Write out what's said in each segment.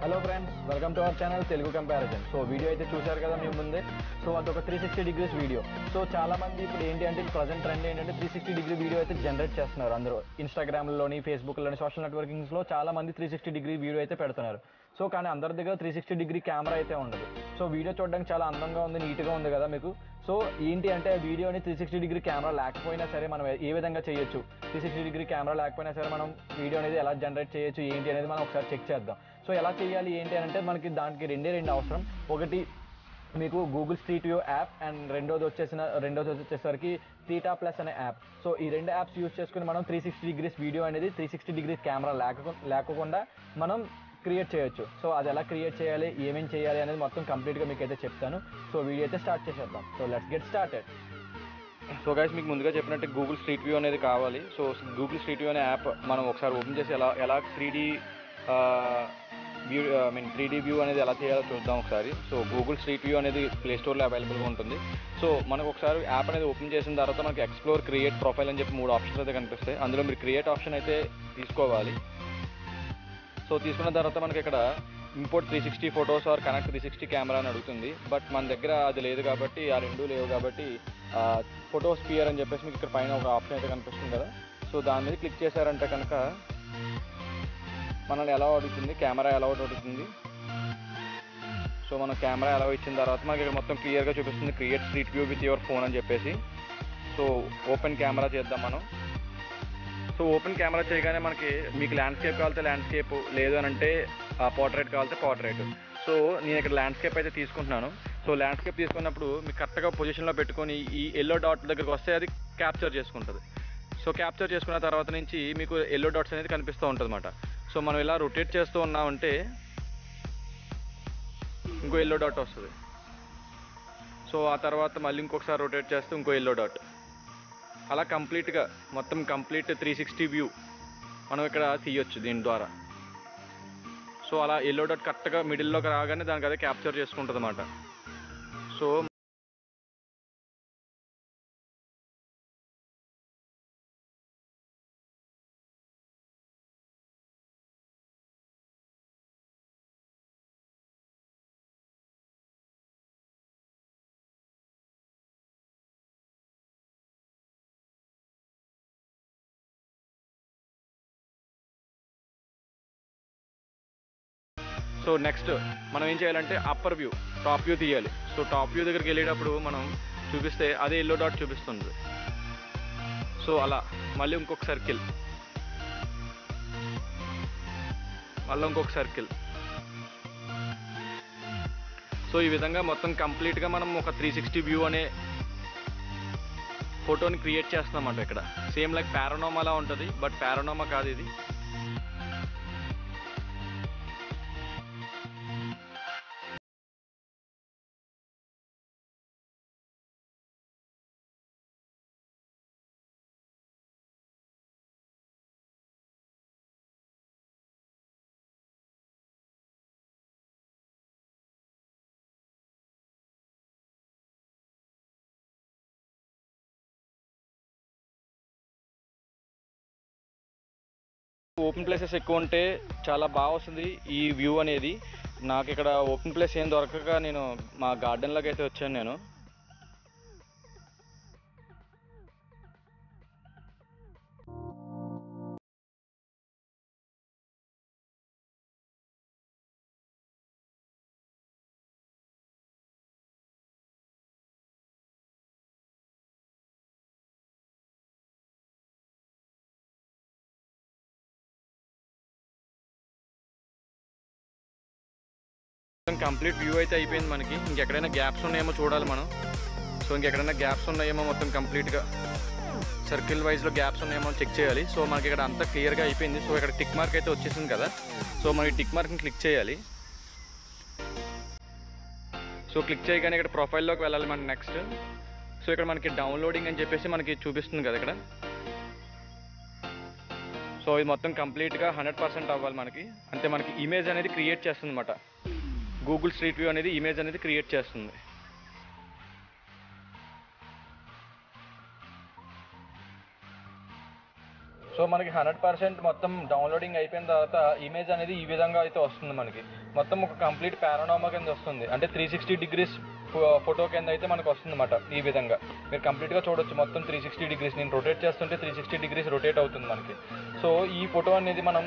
Hello friends, welcome to our channel Telugu comparison. So video అయితే చూశారు కదా మీ ముందే. సో అదొక 360 డిగ్రీస్ వీడియో. సో చాలా మంది ఇప్పుడు ఏంటి అంటే ప్రజెంట్ ట్రెండ్ ఏంటంటే 360 డిగ్రీ వీడియో అయితే జనరేట్ చేస్తున్నారు. అందరూ ఇన్స్టాగ్రామ్లోని, ఫేస్బుక్లోని, సోషల్ నెట్వర్కింగ్స్లో చాలా మంది 360 డిగ్రీ వీడియో అయితే పెడుతున్నారు. సో కానీ అందరి దగ్గర 360 డిగ్రీ కెమెరా అయితే ఉండదు. సో వీడియో చూడడానికి చాలా అందంగా ఉంది, నీట్గా ఉంది కదా మీకు. సో ఏంటి అంటే వీడియోని 360 డిగ్రీ కెమెరా లేకపోయినా సరే మనం ఏ విధంగా చేయొచ్చు, 360 డిగ్రీ కెమెరా లేకపోయినా సరే మనం వీడియో అనేది ఎలా జనరేట్ చేయొచ్చు ఏంటి అనేది మనం ఒకసారి చెక్ చేద్దాం. సో ఎలా చేయాలి ఏంటి అని అంటే మనకి దానికి రెండు అవసరం. ఒకటి మీకు Google street view app, and రెండోది వచ్చేసరికి థీటా ప్లస్ అనే యాప్. సో ఈ రెండు యాప్స్ యూజ్ చేసుకుని మనం 360 డిగ్రీస్ వీడియో అనేది 360 డిగ్రీస్ కెమెరా లేకుండా మనం క్రియేట్ చేయొచ్చు. సో అది ఎలా క్రియేట్ చేయాలి, ఏమేమి చేయాలి అనేది మొత్తం కంప్లీట్గా మీకు అయితే చెప్తాను. సో వీడియో అయితే స్టార్ట్ చేసేద్దాం. So let's get started. So guys, మీకు ముందుగా చెప్పినట్టు గూగుల్ స్ట్రీట్ వ్యూ అనేది కావాలి. సో గూగుల్ స్ట్రీట్ వ్యూ అనే యాప్ మనం ఒకసారి ఓపెన్ చేసి ఎలా 3D వ్యూ అనేది ఎలా చేయాలో చూద్దాం ఒకసారి. సో గూగుల్ స్ట్రీట్ వ్యూ అనేది ప్లే స్టోర్లో అవైలబుల్గా ఉంటుంది. సో మనకు ఒకసారి యాప్ అనేది ఓపెన్ చేసిన తర్వాత మనకి ఎక్స్ప్లోర్, క్రియేట్, ప్రొఫైల్ అని చెప్పి 3 ఆప్షన్స్ అయితే కనిపిస్తాయి. అందులో మీరు క్రియేట్ ఆప్షన్ అయితే తీసుకోవాలి. సో తీసుకున్న తర్వాత మనకి ఇక్కడ import 360 photos or connect 360 camera అని అడుగుతుంది. బట్ మన దగ్గర అది లేదు కాబట్టి, ఆ రెండు లేవు కాబట్టి ఫోటో స్పియర్ అని చెప్పేసి మీకు ఇక్కడ పైన ఒక ఆప్షన్ అయితే కనిపిస్తుంది కదా. సో దాని మీద క్లిక్ చేశారంటే కనుక మనల్ని ఎలా అడుగుతుంది, కెమెరా ఎలా అడుగుతుంది. సో మనం కెమెరా ఎలా ఇచ్చిన తర్వాత మనకి ఇక్కడ మొత్తం క్లియర్గా చూపిస్తుంది create street view with your phone అని చెప్పేసి. సో ఓపెన్ కెమెరా చేద్దాం మనం. సో ఓపెన్ కెమెరా చేయగానే మనకి మీకు ల్యాండ్స్కేప్ కావాలంటే ల్యాండ్స్కేప్, లేదు అని అంటే పోర్ట్రేట్ కావాలంటే పోర్ట్రేట్. సో నేను ఇక్కడ ల్యాండ్స్కేప్ అయితే తీసుకుంటున్నాను. సో ల్యాండ్స్కేప్ తీసుకున్నప్పుడు మీకు కరెక్ట్గా పొజిషన్లో పెట్టుకొని ఈ ఎల్లో డాట్ దగ్గరికి వస్తే అది క్యాప్చర్ చేసుకుంటుంది. సో క్యాప్చర్ చేసుకున్న తర్వాత నుంచి మీకు ఎల్లో డాట్స్ అనేది కనిపిస్తూ ఉంటుంది అన్నమాట. సో మనం ఇలా రొటేట్ చేస్తూ ఉన్నామంటే ఇంకో ఎల్లో డాట్ వస్తుంది. సో ఆ తర్వాత మళ్ళీ ఇంకొకసారి రొటేట్ చేస్తే ఇంకో ఎల్లో డాట్. అలా కంప్లీట్గా మొత్తం కంప్లీట్ 360 వ్యూ మనం ఇక్కడ తీయొచ్చు దీని ద్వారా. సో అలా ఎల్లో డాట్ కరెక్ట్గా మిడిల్లోకి రాగానే దానికి అదే క్యాప్చర్ చేసుకుంటుంది అన్నమాట. సో సో నెక్స్ట్ మనం ఏం చేయాలంటే అప్పర్ వ్యూ, టాప్ వ్యూ తీయాలి. సో టాప్ వ్యూ దగ్గరికి వెళ్ళేటప్పుడు మనం చూపిస్తే అదే ఎల్లో డాట్ చూపిస్తుంది. సో అలా మళ్ళీ ఇంకొక సర్కిల్, మళ్ళీ ఇంకొక సర్కిల్. సో ఈ విధంగా మొత్తం కంప్లీట్గా మనం ఒక 360 వ్యూ అనే ఫోటోని క్రియేట్ చేస్తామన్నమాట. ఇక్కడ సేమ్ లైక్ పారానోమాలా ఉంటుంది, బట్ పారానోమా కాదు ఇది. ఓపెన్ ప్లేసెస్ ఎక్కువ ఉంటే చాలా బాగా వస్తుంది ఈ వ్యూ అనేది. నాకు ఇక్కడ ఓపెన్ ప్లేస్ ఏం దొరకక నేను మా గార్డెన్లోకి అయితే వచ్చాను నేను. కంప్లీట్ వ్యూ అయితే అయిపోయింది మనకి. ఇంకెక్కడైనా గ్యాప్స్ ఉన్నాయేమో చూడాలి మనం. సో ఇంకెక్కడైనా గ్యాప్స్ ఉన్నాయేమో మొత్తం కంప్లీట్గా సర్కిల్ వైజ్లో గ్యాప్స్ ఉన్నాయేమో చెక్ చేయాలి. సో మనకి ఇక్కడ అంతా క్లియర్గా అయిపోయింది. సో ఇక్కడ టిక్ మార్క్ అయితే వచ్చేసింది కదా. సో మనం ఈ టిక్ మార్క్ని క్లిక్ చేయాలి. సో క్లిక్ చేయగానే ఇక్కడ ప్రొఫైల్లోకి వెళ్ళాలి మనకి నెక్స్ట్. సో ఇక్కడ మనకి డౌన్లోడింగ్ అని చెప్పేసి మనకి చూపిస్తుంది కదా ఇక్కడ. సో ఇది మొత్తం కంప్లీట్గా 100% అవ్వాలి మనకి. అంటే మనకి ఇమేజ్ అనేది క్రియేట్ చేస్తుంది అన్నమాట. గూగుల్ స్ట్రీట్ వ్యూ అనేది ఇమేజ్ అనేది క్రియేట్ చేస్తుంది. సో మనకి 100% మొత్తం డౌన్లోడింగ్ అయిపోయిన తర్వాత ఇమేజ్ అనేది ఈ విధంగా అయితే వస్తుంది. మనకి మొత్తం ఒక కంప్లీట్ పారానామా కింద వస్తుంది, అంటే 360 డిగ్రీస్ ఫోటో కింద అయితే మనకు వస్తుంది అన్నమాట. ఈ విధంగా మీరు కంప్లీట్గా చూడొచ్చు, మొత్తం 360 డిగ్రీస్. నేను రొటేట్ చేస్తుంటే 360 డిగ్రీస్ రొటేట్ అవుతుంది మనకి. సో ఈ ఫోటో అనేది మనం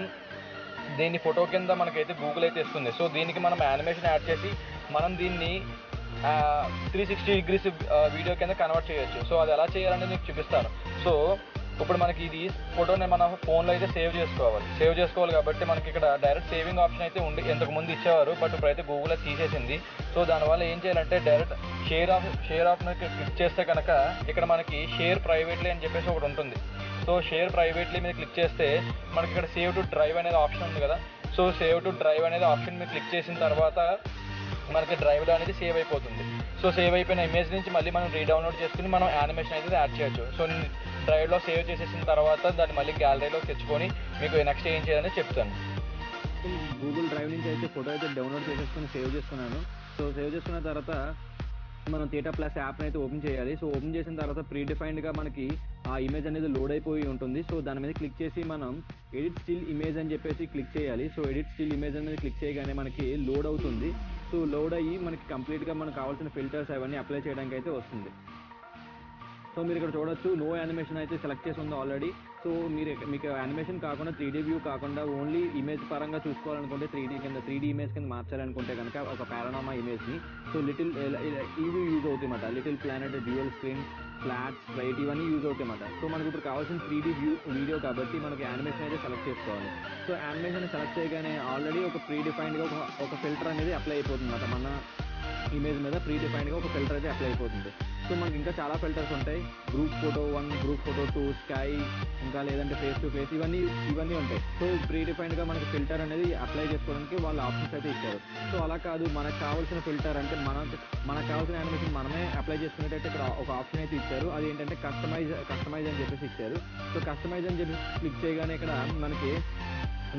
దీన్ని ఫోటో కింద మనకైతే గూగుల్ అయితే ఇస్తుంది. సో దీనికి మనం యానిమేషన్ యాడ్ చేసి మనం దీన్ని 360 డిగ్రీస్ వీడియో కింద కన్వర్ట్ చేయొచ్చు. సో అది ఎలా చేయాలనేది మీకు చూపిస్తాను. సో ఇప్పుడు మనకి ఇది ఫోటోని మన ఫోన్లో అయితే సేవ్ చేసుకోవాలి కాబట్టి మనకి ఇక్కడ డైరెక్ట్ సేవింగ్ ఆప్షన్ అయితే ఉంది. ఇంతకుముందు ఇచ్చేవారు, బట్ ఇప్పుడైతే గూగుల్ అది తీసేసింది. సో దానివల్ల ఏం చేయాలంటే డైరెక్ట్ షేర్ ఆప్షన్ క్లిక్ చేస్తే కనుక ఇక్కడ మనకి షేర్ ప్రైవేట్లీ అని చెప్పేసి ఒకటి ఉంటుంది. సో షేర్ ప్రైవేట్లీ మీద క్లిక్ చేస్తే మనకి ఇక్కడ సేవ్ టు డ్రైవ్ అనేది ఆప్షన్ ఉంది కదా. సో సేవ్ టు డ్రైవ్ అనేది ఆప్షన్ మీద క్లిక్ చేసిన తర్వాత మనకి డ్రైవ్లో అనేది సేవ్ అయిపోతుంది. సో సేవ్ అయిపోయిన ఇమేజ్ నుంచి మళ్ళీ మనం రీడౌన్లోడ్ చేసుకుని మనం యానిమేషన్ అయితే యాడ్ చేయొచ్చు. సో డ్రైవ్లో సేవ్ చేసేసిన తర్వాత దాన్ని మళ్ళీ గ్యాలరీలో తెచ్చుకొని మీకు నెక్స్ట్ ఏం చేయాలని చెప్తాను. గూగుల్ డ్రైవ్ నుంచి అయితే ఫోటో అయితే డౌన్లోడ్ చేసేసుకొని సేవ్ చేసుకున్నాను. సో సేవ్ చేసుకున్న తర్వాత మనం థీటా ప్లస్ యాప్ని అయితే ఓపెన్ చేయాలి. సో ఓపెన్ చేసిన తర్వాత ప్రీడిఫైన్డ్గా మనకి ఆ ఇమేజ్ అనేది లోడ్ అయిపోయి ఉంటుంది. సో దాని మీద క్లిక్ చేసి మనం ఎడిట్ స్టిల్ ఇమేజ్ అని చెప్పేసి క్లిక్ చేయాలి. సో ఎడిట్ స్టిల్ ఇమేజ్ అనేది క్లిక్ చేయగానే మనకి లోడ్ అవుతుంది. సో లోడ్ అయ్యి మనకి కంప్లీట్గా మనకు కావాల్సిన ఫిల్టర్స్ అవన్నీ అప్లై చేయడానికి అయితే వస్తుంది. సో మీరు ఇక్కడ చూడొచ్చు, నో యానిమేషన్ అయితే సెలెక్ట్ చేసి ఉంది ఆల్రెడీ. సో మీకు యానిమేషన్ కాకుండా 3D వ్యూ కాకుండా ఓన్లీ ఇమేజ్ పరంగా చూసుకోవాలనుకుంటే 3D ఇమేజ్ కింద మార్చాలనుకుంటే కనుక ఒక పారానామా ఇమేజ్ని సో ఇవి యూజ్ అవుతాయి అన్నమాట. Little planet, dual screen, flats, straight ఇవన్నీ యూజ్ అవుతాయి అన్నమాట. సో మనకు ఇప్పుడు కావాల్సిన 3D వీడియో కాబట్టి మనకి యానిమేషన్ అయితే సెలెక్ట్ చేసుకోవాలి. సో యానిమేషన్ సెలెక్ట్ చేయగానే ఆల్రెడీ ఒక ప్రీడిఫైన్డ్గా ఒక ఫిల్టర్ అనేది అప్లై అయిపోతుంది అన్నమాట. మన ఇమేజ్ మీద ప్రీడిఫైన్డ్గా ఒక ఫిల్టర్ అయితే అప్లై అయిపోతుంది. సో మనకి ఇంకా చాలా ఫిల్టర్స్ ఉంటాయి. Group photo 1, group photo 2, sky, ఇంకా లేదంటే ఫేస్ టు ఫేస్, ఇవన్నీ ఉంటాయి. సో ప్రీడిఫైన్డ్గా మనకి ఫిల్టర్ అనేది అప్లై చేసుకోవడానికి వాళ్ళు ఆప్షన్స్ అయితే ఇచ్చారు. సో అలా కాదు, మనకు కావాల్సిన ఫిల్టర్ అంటే మనకు కావాల్సిన యానిమేషన్ మనమే అప్లై చేసుకునేటట్టు ఇక్కడ ఒక ఆప్షన్ అయితే ఇచ్చారు. అది ఏంటంటే కస్టమైజ్ అని చెప్పేసి ఇచ్చారు. సో కస్టమైజ్ అని చెప్పి క్లిక్ చేయగానే ఇక్కడ మనకి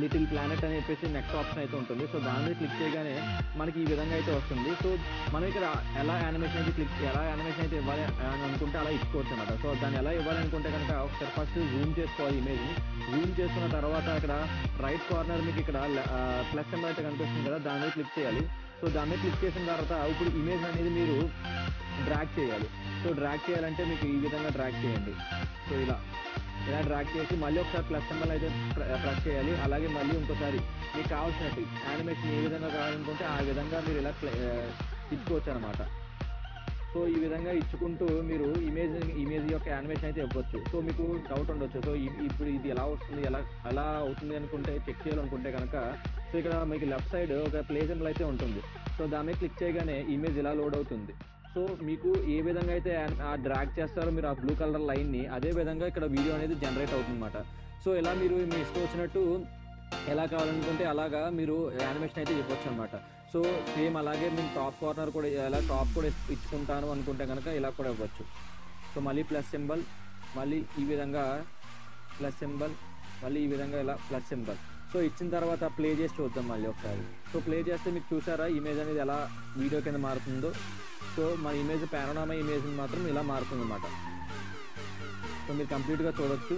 లిటిల్ ప్లానెట్ అని చెప్పేసి నెక్స్ట్ ఆప్షన్ అయితే ఉంటుంది. సో దాని మీద క్లిక్ చేయగానే మనకి ఈ విధంగా అయితే వస్తుంది. సో మనం ఇక్కడ ఎలా యానిమేషన్ అయితే ఇవ్వాలి అని అనుకుంటే అలా ఇచ్చుకోవచ్చు అనమాట. సో దాన్ని ఎలా ఇవ్వాలనుకుంటే కనుక ఒకసారి ఫస్ట్ జూమ్ చేసుకోవాలి ఇమేజ్ని. జూమ్ చేసుకున్న తర్వాత ఇక్కడ రైట్ కార్నర్ మీకు ఇక్కడ ప్లస్ సింబల్ అయితే కనిపిస్తుంది కదా, దాని మీద క్లిక్ చేయాలి. సో దాని మీద క్లిక్ చేసిన తర్వాత ఇప్పుడు ఇమేజ్ అనేది మీరు డ్రాగ్ చేయాలి. సో డ్రాగ్ చేయాలంటే మీకు ఈ విధంగా డ్రాగ్ చేయండి. సో ఇలా డ్రాగ్ చేసి మళ్ళీ ఒకసారి ప్లస్ సింబల్ అయితే ప్రెస్ చేయాలి. అలాగే మళ్ళీ ఇంకోసారి మీకు కావాల్సినట్టు యానిమేషన్ ఏ విధంగా కావాలనుకుంటే ఆ విధంగా మీరు ఇలా ఇచ్చుకోవచ్చు అనమాట. సో ఈ విధంగా ఇచ్చుకుంటూ మీరు ఇమేజ్ యొక్క యానిమేషన్ అయితే ఇవ్వచ్చు. సో మీకు డౌట్ ఉండొచ్చు, సో ఇప్పుడు ఇది ఎలా వస్తుంది, ఎలా అవుతుంది అనుకుంటే చెక్ చేయాలనుకుంటే కనుక సో ఇక్కడ మీకు లెఫ్ట్ సైడ్ ఒక ప్లే సింబల్ అయితే ఉంటుంది. సో దాని మీద క్లిక్ చేయగానే ఇమేజ్ ఇలా లోడ్ అవుతుంది. సో మీకు ఏ విధంగా అయితే డ్రాగ్ చేస్తారో మీరు ఆ బ్లూ కలర్ లైన్ని, అదే విధంగా ఇక్కడ వీడియో అనేది జనరేట్ అవుతుంది అన్నమాట. సో ఇలా మీరు మీ ఇష్టం వచ్చినట్టు ఎలా కావాలనుకుంటే అలాగా మీరు యానిమేషన్ అయితే ఇవ్వచ్చు అనమాట. సో సేమ్ అలాగే మీరు టాప్ కార్నర్ కూడా టాప్ కూడా ఇచ్చుకుంటాను అనుకుంటే కనుక ఇలా కూడా ఇవ్వచ్చు. సో మళ్ళీ ప్లస్ సింబల్, మళ్ళీ ఈ విధంగా ప్లస్ సింబల్, మళ్ళీ ఈ విధంగా ఇలా ప్లస్ సింబల్. సో ఇచ్చిన తర్వాత ప్లే చేసి చూద్దాం మళ్ళీ ఒకసారి. సో ప్లే చేస్తే మీకు చూసారా ఇమేజ్ అనేది ఎలా వీడియో కింద మారుతుందో. సో మన ఇమేజ్ పారానామా ఇమేజ్ మాత్రం ఇలా మారుతుంది అన్నమాట. సో మీరు కంప్లీట్గా చూడొచ్చు.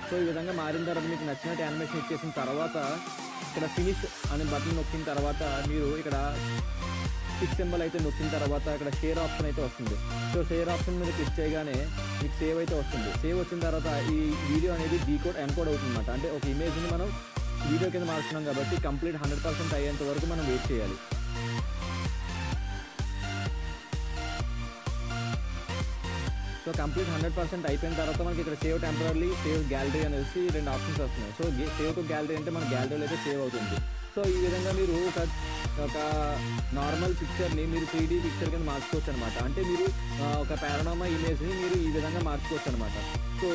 సో ఈ విధంగా మారిన తర్వాత మీకు నచ్చినట్టు యానిమేషన్ ఇచ్చేసిన తర్వాత ఇక్కడ ఫినిష్ అనే బటన్ నొక్కిన తర్వాత మీరు ఇక్కడ టిక్ సింబల్ అయితే నొక్కిన తర్వాత ఇక్కడ షేర్ ఆప్షన్ అయితే వస్తుంది. సో షేర్ ఆప్షన్ మీద క్లిక్ చేయగానే మీకు సేవ్ అయితే వస్తుంది. సేవ్ వచ్చిన తర్వాత ఈ వీడియో అనేది ఎన్కోడ్ అవుతుంది అన్నమాట. అంటే ఒక ఇమేజ్ని మనం వీడియో కింద మార్చున్నాం కాబట్టి కంప్లీట్ 100% అయ్యేంత వరకు మనం వెయిట్ చేయాలి. సో కంప్లీట్ 100% అయిపోయిన తర్వాత మనకి ఇక్కడ సేవ్ టెంపరరీ, సేవ్ గ్యాలరీ అనేసి 2 ఆప్షన్స్ వస్తున్నాయి. సో సేవ్ టు గ్యాలరీ అంటే మన గ్యాలరీలో అయితే సేవ్ అవుతుంది. సో ఈ విధంగా మీరు ఒక నార్మల్ పిక్చర్ని మీరు 3D పిక్చర్ కింద మార్చుకోవచ్చు అనమాట. అంటే మీరు ఒక పారానామా ఇమేజ్ని మీరు ఈ విధంగా మార్చుకోవచ్చు అనమాట. సో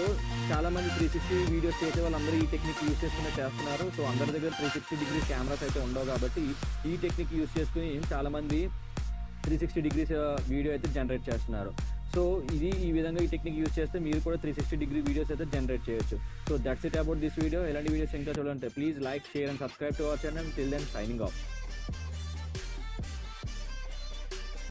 చాలామంది 360 వీడియోస్ చేసే వాళ్ళందరూ ఈ టెక్నిక్ యూజ్ చేసుకునే చేస్తున్నారు. సో అందరి దగ్గర 360 డిగ్రీస్ కెమెరాస్ అయితే ఉండవు కాబట్టి ఈ టెక్నిక్ యూజ్ చేసుకుని చాలామంది 360 డిగ్రీస్ వీడియో అయితే జనరేట్ చేస్తున్నారు. సో ఈ విధంగా ఈ టెక్నిక్ యూజ్ చేస్తే మీరు కూడా 360 డిగ్రీ వీడియోస్ అయితే జనరేట్ చేయొచ్చు. So that's it about this video. ఎలాంటి వీడియోస్ ఇంకా చూడాలంటే please like, share and subscribe to our channel. Till then signing of.